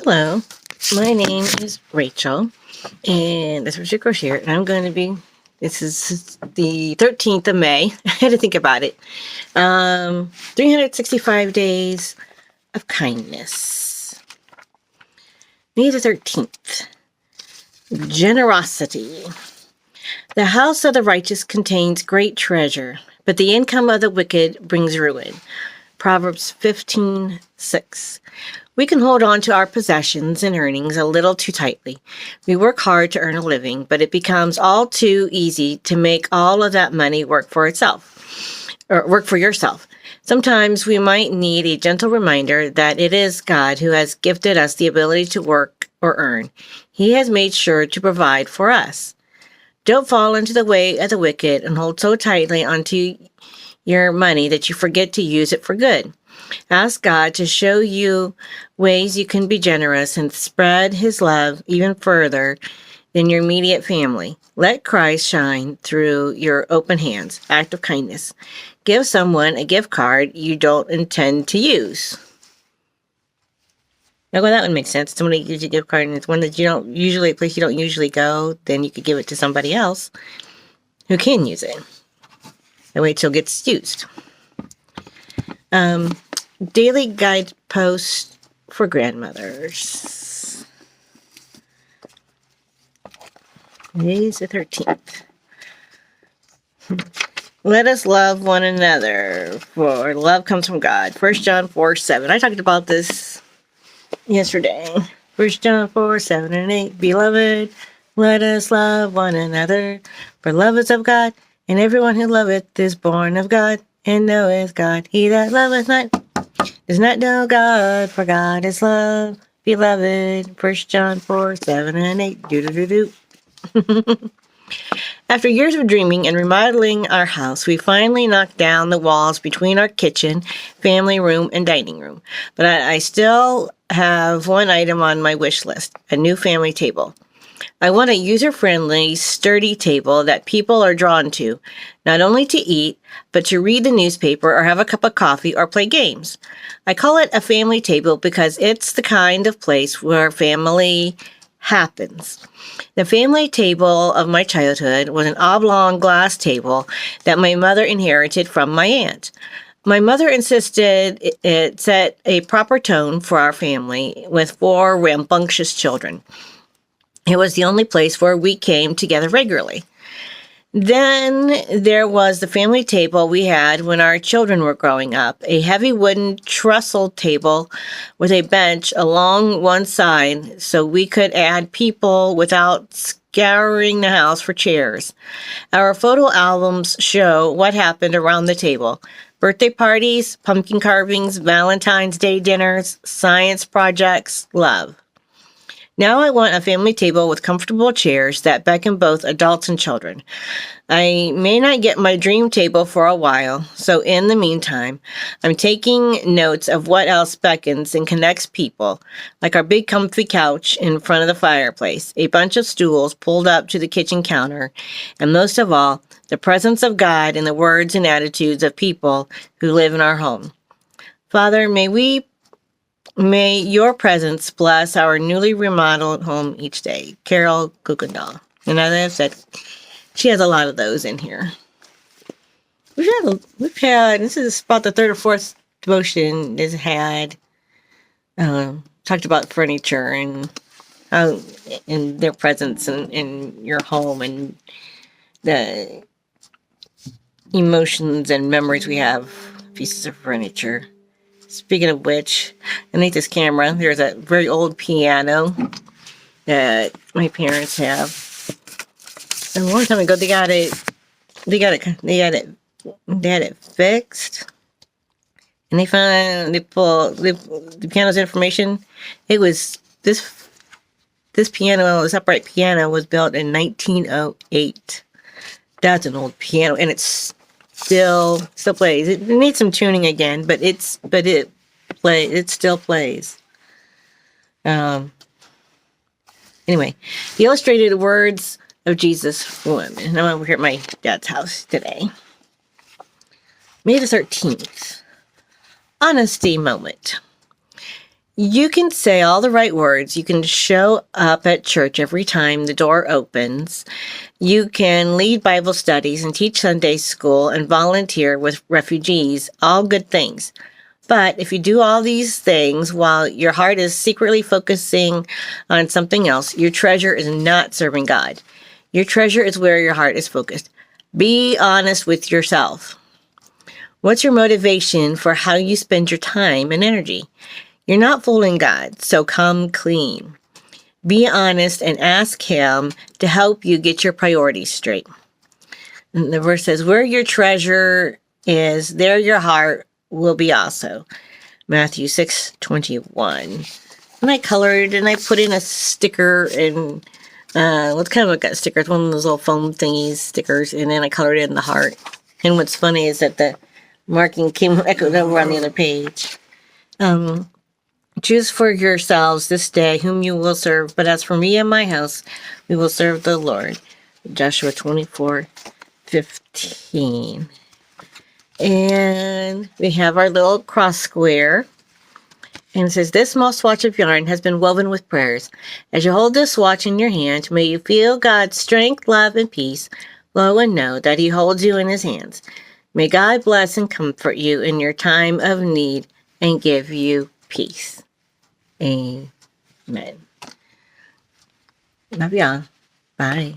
Hello, my name is Rachel, and this was your crochet, and this is the 13th of May. I had to think about it. 365 days of kindness. May the 13th. Generosity. The house of the righteous contains great treasure, but the income of the wicked brings ruin. Proverbs 15:6. We can hold on to our possessions and earnings a little too tightly. We work hard to earn a living, but it becomes all too easy to make all of that money work for itself, or work for yourself. Sometimes we might need a gentle reminder that it is God who has gifted us the ability to work or earn. He has made sure to provide for us. Don't fall into the way of the wicked and hold so tightly onto your money that you forget to use it for good. Ask God to show you ways you can be generous and spread His love even further than your immediate family. Let Christ shine through your open hands. Act of kindness. Give someone a gift card you don't intend to use. Now, well, that would make sense. Somebody gives you a gift card and it's one that a place you don't usually go, then you could give it to somebody else who can use it. That way till it gets used. Daily guidepost for grandmothers. Today's the 13th. Let us love one another, for love comes from God. 1 John 4:7. I talked about this yesterday. 1 John 4:7 and 8. Beloved, let us love one another, for love is of God, and everyone who loveth is born of God, and knoweth God. He that loveth not does not know God, for God is love. Beloved, 1 John 4:7 and 8. Do. After years of dreaming and remodeling our house, we finally knocked down the walls between our kitchen, family room, and dining room. But I still have one item on my wish list, a new family table. I want a user-friendly, sturdy table that people are drawn to, not only to eat, but to read the newspaper or have a cup of coffee or play games. I call it a family table because it's the kind of place where family happens. The family table of my childhood was an oblong glass table that my mother inherited from my aunt. My mother insisted it set a proper tone for our family with 4 rambunctious children. It was the only place where we came together regularly. Then there was the family table we had when our children were growing up, a heavy wooden trestle table with a bench along one side so we could add people without scouring the house for chairs. Our photo albums show what happened around the table. Birthday parties, pumpkin carvings, Valentine's Day dinners, science projects, love. Now I want a family table with comfortable chairs that beckon both adults and children. I may not get my dream table for a while, so in the meantime, I'm taking notes of what else beckons and connects people, like our big comfy couch in front of the fireplace, a bunch of stools pulled up to the kitchen counter, and most of all, the presence of God in the words and attitudes of people who live in our home. Father, May your presence bless our newly remodeled home each day. Carol Kuykendall. And as I said, she has a lot of those in here. This is about the 3rd or 4th devotion that's had, talked about furniture and how, and their presence in your home and the emotions and memories we have, pieces of furniture. Speaking of which, underneath this camera, there's a very old piano that my parents have. And a long time ago, they had it fixed. And the piano's information. It was this piano, this upright piano, was built in 1908. That's an old piano, and it still plays. It needs some tuning again, but it still plays. Anyway, the illustrated words of Jesus for women. And I'm over here at my dad's house today. May the 13th. Honesty moment. You can say all the right words. You can show up at church every time the door opens. You can lead Bible studies and teach Sunday school and volunteer with refugees, all good things. But if you do all these things while your heart is secretly focusing on something else, your treasure is not serving God. Your treasure is where your heart is focused. Be honest with yourself. What's your motivation for how you spend your time and energy? You're not fooling God, so come clean. Be honest and ask Him to help you get your priorities straight. And the verse says, where your treasure is, there your heart will be also. Matthew 6:21. And I colored and I put in a sticker and what's kind of like a sticker. It's one of those little foam thingies, stickers, and then I colored in the heart. And what's funny is that the marking came echoed over on the other page. Choose for yourselves this day whom you will serve, but as for me and my house, we will serve the Lord. Joshua 24:15. And we have our little cross square. And it says, this small swatch of yarn has been woven with prayers. As you hold this swatch in your hand, may you feel God's strength, love, and peace flow and know that He holds you in His hands. May God bless and comfort you in your time of need and give you peace. Amen. Love y'all. Bye.